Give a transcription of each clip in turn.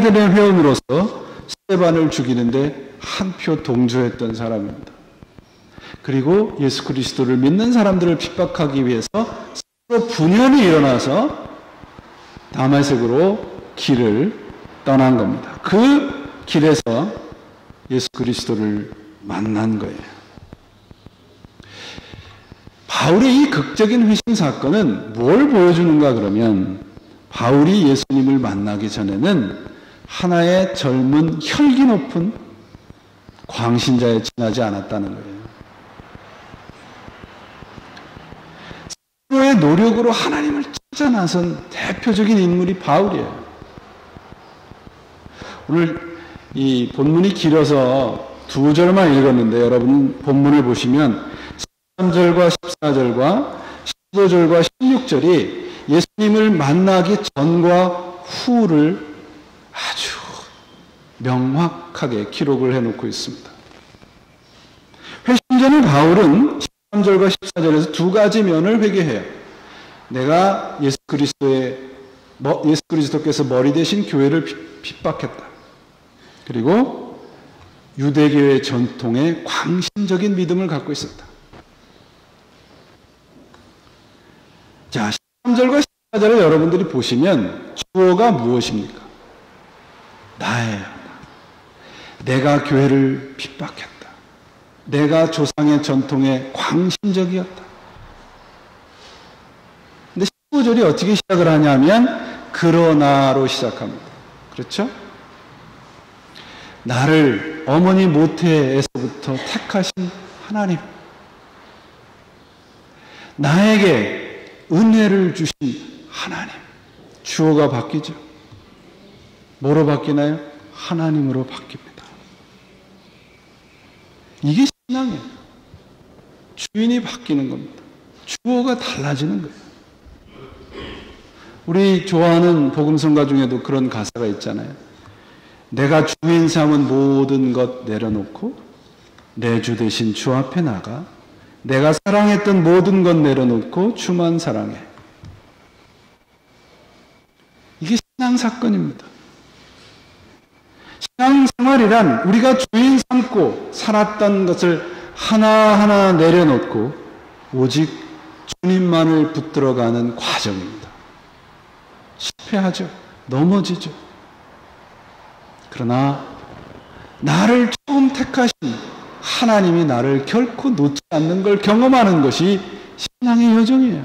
마게도냐 회원으로서 스데반을 죽이는데 한 표 동조했던 사람입니다. 그리고 예수 그리스도를 믿는 사람들을 핍박하기 위해서 스스로 분연히 일어나서 다메섹으로 길을 떠난 겁니다. 그 길에서 예수 그리스도를 만난 거예요. 바울의 이 극적인 회심 사건은 뭘 보여주는가 그러면 바울이 예수님을 만나기 전에는 하나의 젊은 혈기 높은 광신자에 지나지 않았다는 거예요. 스스로의 노력으로 하나님을 찾아 나선 대표적인 인물이 바울이에요. 오늘 이 본문이 길어서 2절만 읽었는데 여러분 본문을 보시면 13절과 14절과 15절과 16절이 예수님을 만나기 전과 후를 아주 명확하게 기록을 해놓고 있습니다. 회심 전에 바울은 13절과 14절에서 두 가지 면을 회개해요. 내가 예수 그리스도께서 머리 대신 교회를 핍박했다. 그리고 유대교의 전통에 광신적인 믿음을 갖고 있었다. 자, 13절과 14절을 여러분들이 보시면 주어가 무엇입니까? 나예요. 내가 교회를 핍박했다. 내가 조상의 전통에 광신적이었다. 근데 15절이 어떻게 시작을 하냐면 그러나로 시작합니다. 그렇죠? 나를 어머니 모태에서부터 택하신 하나님, 나에게 은혜를 주신 하나님. 주어가 바뀌죠. 뭐로 바뀌나요? 하나님으로 바뀝니다. 이게 신앙이에요. 주인이 바뀌는 겁니다. 주어가 달라지는 거예요. 우리 좋아하는 복음성가 중에도 그런 가사가 있잖아요. 내가 주인 삼은 모든 것 내려놓고 내 주 대신 주 앞에 나가 내가 사랑했던 모든 것 내려놓고 주만 사랑해. 이게 신앙 사건입니다. 신앙생활이란 우리가 주인 삼고 살았던 것을 하나하나 내려놓고 오직 주님만을 붙들어가는 과정입니다. 실패하죠. 넘어지죠. 그러나 나를 처음 택하신 하나님이 나를 결코 놓지 않는 걸 경험하는 것이 신앙의 여정이에요.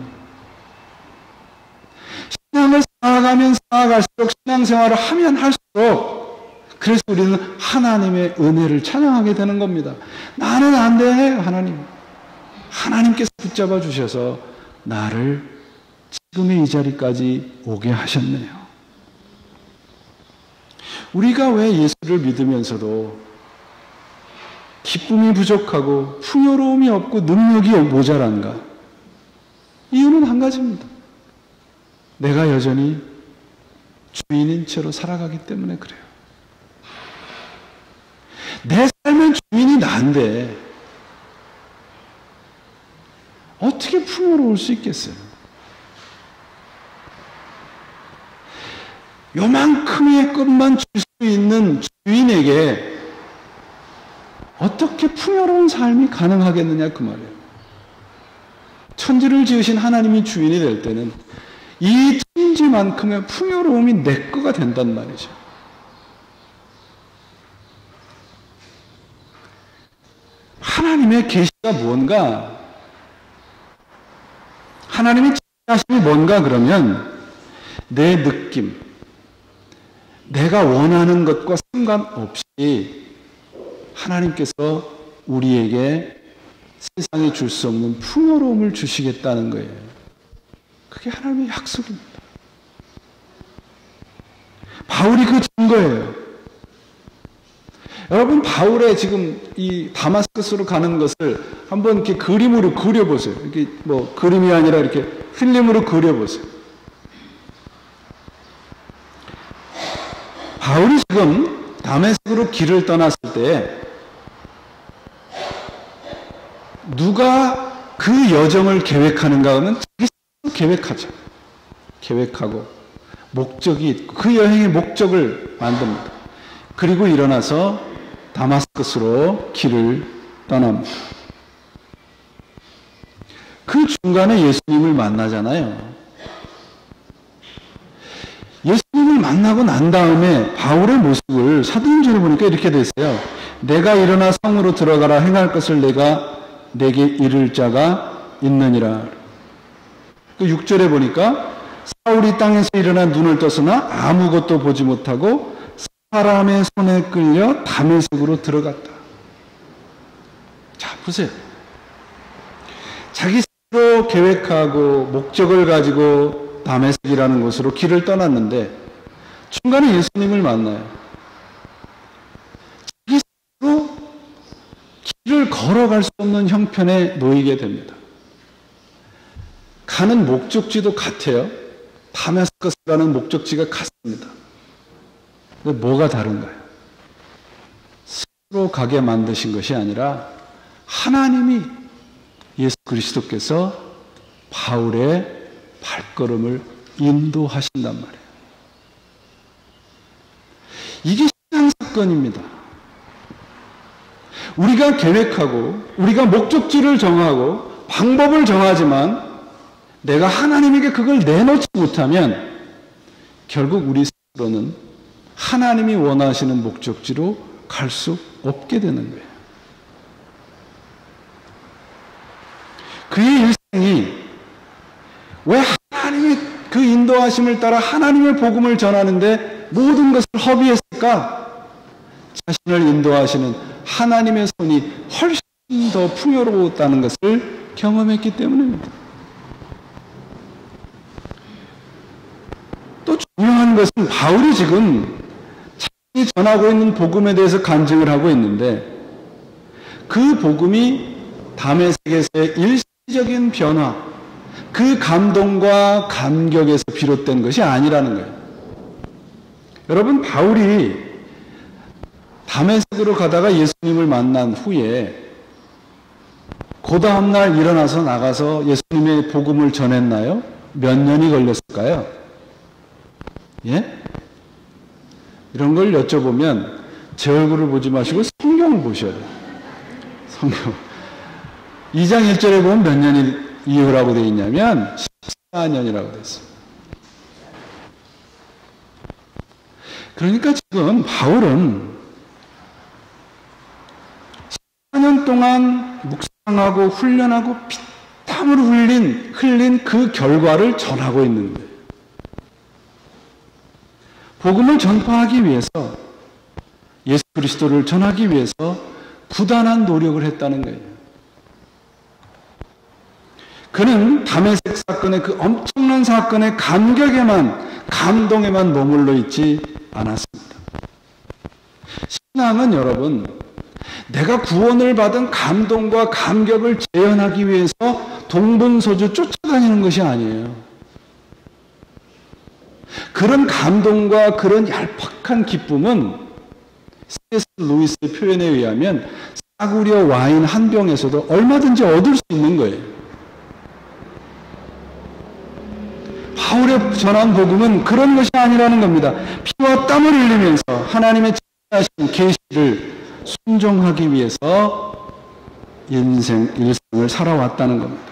신앙을 쌓아가면 쌓아갈수록 신앙생활을 하면 할수록 그래서 우리는 하나님의 은혜를 찬양하게 되는 겁니다. 나는 안 돼, 하나님. 하나님께서 붙잡아 주셔서 나를 지금의 이 자리까지 오게 하셨네요. 우리가 왜 예수를 믿으면서도 기쁨이 부족하고 풍요로움이 없고 능력이 모자란가? 이유는 한 가지입니다. 내가 여전히 주인인 채로 살아가기 때문에 그래요. 내 삶의 주인이 난데 어떻게 풍요로울 수 있겠어요? 요만큼의 것만 줄 수 있는 주인에게 어떻게 풍요로운 삶이 가능하겠느냐 그 말이에요. 천지를 지으신 하나님이 주인이 될 때는 이 천지만큼의 풍요로움이 내 거가 된단 말이죠. 하나님의 계시가 뭔가, 하나님의 지하심이 뭔가 그러면 내 느낌, 내가 원하는 것과 상관없이 하나님께서 우리에게 세상에 줄 수 없는 풍요로움을 주시겠다는 거예요. 그게 하나님의 약속입니다. 바울이 그 증거예요. 여러분, 바울의 지금 이 다마스커스로 가는 것을 한번 이렇게 그림으로 그려보세요. 이렇게 뭐 그림이 아니라 이렇게 필름으로 그려보세요. 바울이 지금 다메섹으로 길을 떠났을 때 누가 그 여정을 계획하는가 하면 자기 스스로 계획하죠. 계획하고 목적이 있고 그 여행의 목적을 만듭니다. 그리고 일어나서 다마스커스로 길을 떠납니다. 그 중간에 예수님을 만나잖아요. 예수님을 만나고 난 다음에 바울의 모습을 사도행전에 보니까 이렇게 돼 있어요. 내가 일어나 성으로 들어가라. 행할 것을 내게 이를 자가 있느니라. 그 6절에 보니까 사울이 땅에서 일어나 눈을 떴으나 아무것도 보지 못하고 사람의 손에 끌려 다메섹으로 들어갔다. 자, 보세요. 자기 스스로 계획하고 목적을 가지고 다메섹이라는 곳으로 길을 떠났는데 중간에 예수님을 만나요. 자기 스스로 길을 걸어갈 수 없는 형편에 놓이게 됩니다. 가는 목적지도 같아요. 다메스커스라는 목적지가 같습니다. 근데 뭐가 다른가요? 스스로 가게 만드신 것이 아니라 하나님이 예수 그리스도께서 바울의 발걸음을 인도하신단 말이에요. 이게 신앙 사건입니다. 우리가 계획하고 우리가 목적지를 정하고 방법을 정하지만 내가 하나님에게 그걸 내놓지 못하면 결국 우리 스스로는 하나님이 원하시는 목적지로 갈 수 없게 되는 거예요. 그의 일생이 왜 하나님의 그 인도하심을 따라 하나님의 복음을 전하는데 모든 것을 허비했을까? 자신을 인도하시는 하나님의 손이 훨씬 더 풍요로웠다는 것을 경험했기 때문입니다. 또 중요한 것은 바울이 지금 자신이 전하고 있는 복음에 대해서 간증을 하고 있는데 그 복음이 다메섹에서의 일시적인 변화, 그 감동과 감격에서 비롯된 것이 아니라는 거예요. 여러분, 바울이 다메섹으로 가다가 예수님을 만난 후에 그 다음날 일어나서 나가서 예수님의 복음을 전했나요? 몇 년이 걸렸을까요? 예? 이런 걸 여쭤보면 제 얼굴을 보지 마시고 성경을 보셔야 돼요. 성경. 2장 1절에 보면 몇 년이 이후라고 되어 있냐면 14년이라고 되어 있어요. 그러니까 지금 바울은 14년 동안 묵상하고 훈련하고 피땀을 흘린 그 결과를 전하고 있는 거예요. 복음을 전파하기 위해서, 예수 그리스도를 전하기 위해서 부단한 노력을 했다는 거예요. 그는 다메섹 사건의 그 엄청난 사건의 감동에만 머물러 있지 않았습니다. 신앙은 여러분, 내가 구원을 받은 감동과 감격을 재현하기 위해서 동분서주 쫓아다니는 것이 아니에요. 그런 감동과 그런 얄팍한 기쁨은 C.S. 루이스의 표현에 의하면 싸구려 와인 한 병에서도 얼마든지 얻을 수 있는 거예요. 바울의 전한 복음은 그런 것이 아니라는 겁니다. 피와 땀을 흘리면서 하나님의 진짜신 계시를 순종하기 위해서 일생을 살아왔다는 겁니다.